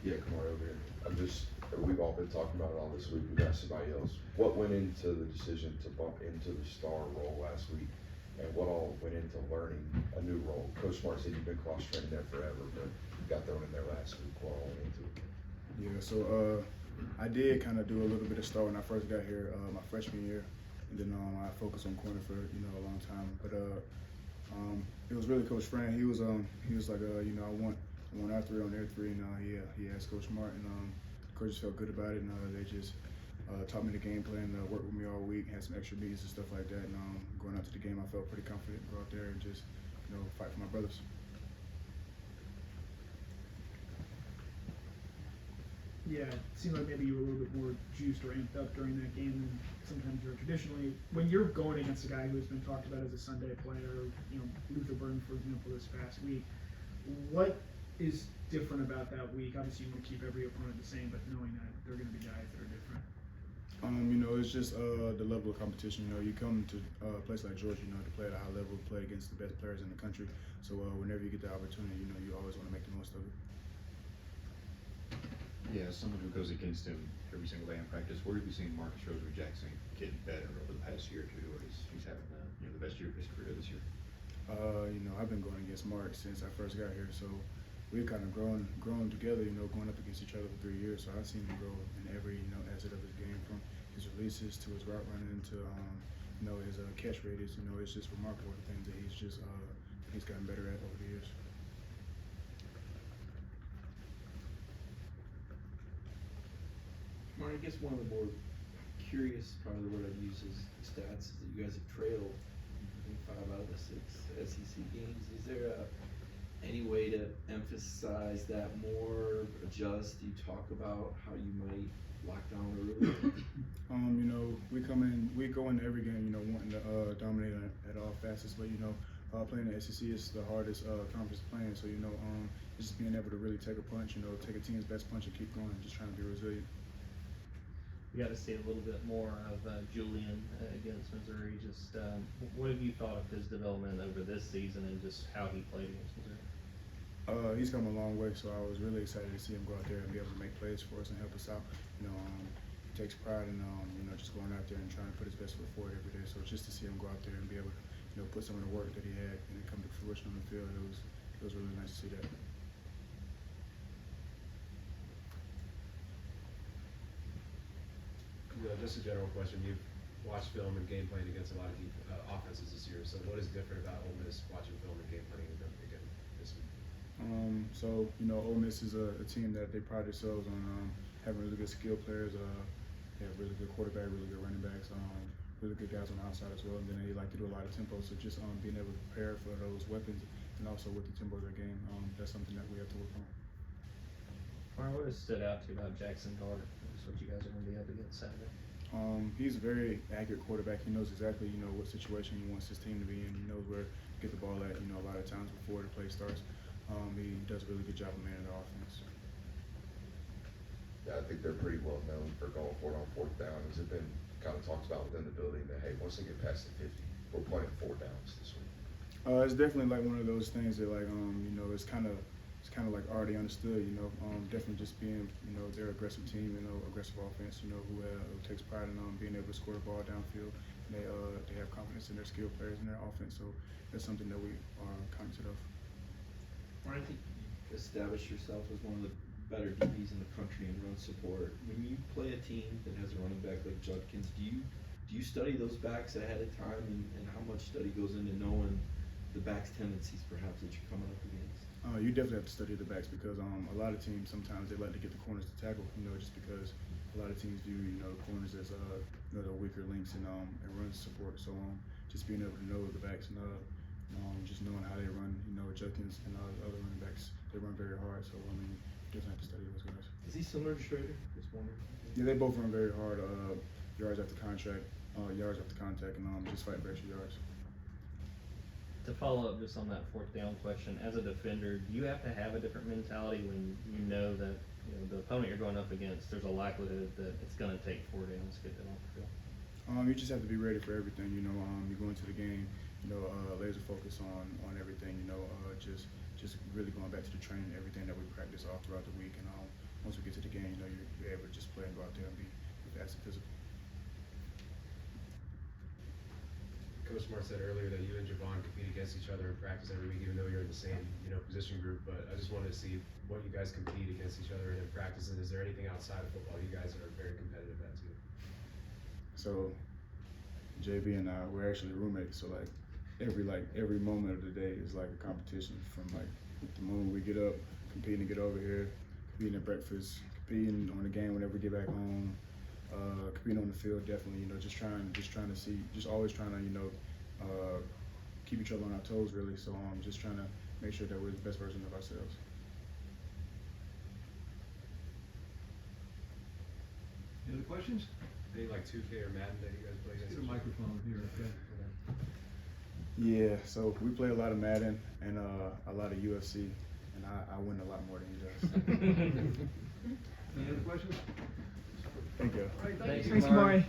Yeah, Kamari over here. We've all been talking about it all this week. We've asked somebody else. What went into the decision to bump into the star role last week? And what all went into learning a new role? Coach Smart said you've been cross-training there forever, but you got thrown in there last week. What all went into it? Yeah, so I did kind of do a little bit of star when I first got here, my freshman year. And then I focused on corner for, a long time. But it was really Coach Fran. He was like, I want our three on their three, and he asked Coach Smart, and coaches felt good about it, and they just taught me the game plan, worked with me all week, had some extra meetings and stuff like that. And going out to the game, I felt pretty confident to go out there and just fight for my brothers. Yeah, it seemed like maybe you were a little bit more juiced or amped up during that game than sometimes you're traditionally. When you're going against a guy who's been talked about as a Sunday player, Luther Burden, for example, this past week, what is different about that week? Obviously, you want to keep every opponent the same, but knowing that there are going to be guys that are different. It's just the level of competition. You come to a place like Georgia, to play at a high level, play against the best players in the country. So whenever you get the opportunity, you always want to make the most of it. Yeah, as someone who goes against him every single day in practice, where have you seen Marcus Roser-Jackson getting better over the past year or two, or he's having the best year of his career this year? I've been going against Mark since I first got here, so we've kind of grown together, going up against each other for 3 years. So I've seen him grow in every, asset of his game, from his releases to his route running to, his catch radius. It's just remarkable the things that he's gotten better at over the years. I guess one of the more curious, probably the word I'd use is the stats, is that you guys have trailed, I think, 5 out of the 6 SEC games. Is there any way to emphasize that more, adjust? Do you talk about how you might lock down early? We go into every game, wanting to dominate at all facets, but playing the SEC is the hardest conference playing. So just being able to really take a punch, take a team's best punch and keep going, just trying to be resilient. We got to see a little bit more of Julian against Missouri. Just what have you thought of his development over this season and just how he played against Missouri? He's come a long way, so I was really excited to see him go out there and be able to make plays for us and help us out. He takes pride in just going out there and trying to put his best foot forward every day. So just to see him go out there and be able to put some of the work that he had and come to fruition on the field, it was really nice to see that. Just a general question. You've watched film and game playing against a lot of offenses this year. So what is different about Ole Miss watching film and game playing again this week? Ole Miss is a team that they pride themselves on having really good skill players. They have really good quarterback, really good running backs, really good guys on the outside as well. And then they like to do a lot of tempo. So just being able to prepare for those weapons and also with the tempo of their game, that's something that we have to work on. What has stood out to you about Jackson Dart? That's what you guys are going to be up against Saturday. He's a very accurate quarterback. He knows exactly, what situation he wants his team to be in. He knows where to get the ball at, a lot of times before the play starts. He does a really good job of managing the offense. Yeah, I think they're pretty well known for going for it on 4th down. Has it been kind of talked about within the building that, hey, once they get past the 50, we're playing 4 downs this week? It's definitely like one of those things that it's kind of like already understood, definitely just being, they're an aggressive team, aggressive offense, who takes pride in being able to score the ball downfield. And they have confidence in their skilled players in their offense, so that's something that we are cognizant of. I think you established yourself as one of the better DBs in the country in run support. When you play a team that has a running back like Judkins, do you study those backs ahead of time, and how much study goes into knowing the back's tendencies perhaps that you're coming up against? You definitely have to study the backs because a lot of teams sometimes they like to get the corners to tackle, just because a lot of teams view corners as the weaker links and run support. So just being able to know the backs and just knowing how they run, Judkins and other running backs, they run very hard. So you definitely have to study those guys. Is he similar to Schrader? Just wondering. Yeah, they both run very hard. Yards after contact, and just fighting for extra yards. To follow up just on that 4th down question, as a defender, do you have to have a different mentality when you know that the opponent you're going up against, there's a likelihood that it's going to take 4 downs to get them off the field? You just have to be ready for everything. You go into the game, laser focus on everything. Just really going back to the training, everything that we practice all throughout the week, and once we get to the game, you know, you're able to just play and go out there and be fast and physical. Coach Smart said earlier that you and Javon compete against each other in practice every week, even though you're in the same, position group. But I just wanted to see what you guys compete against each other in practice, and is there anything outside of football you guys are very competitive at too? So JB and I, we're actually roommates. So like every moment of the day is like a competition. From like the moment we get up, competing to get over here, competing at breakfast, competing on the game whenever we get back home. Competing on the field, definitely, just trying to see, just always trying to, keep each other on our toes, really. So just trying to make sure that we're the best version of ourselves. Any other questions? Any like 2K or Madden that you guys play against? Get a each other? microphone here, okay? Yeah, so we play a lot of Madden and a lot of UFC, and I win a lot more than he does. Any other questions? Thank you. All right, Thank you, Thanks, Kamari. Kamari.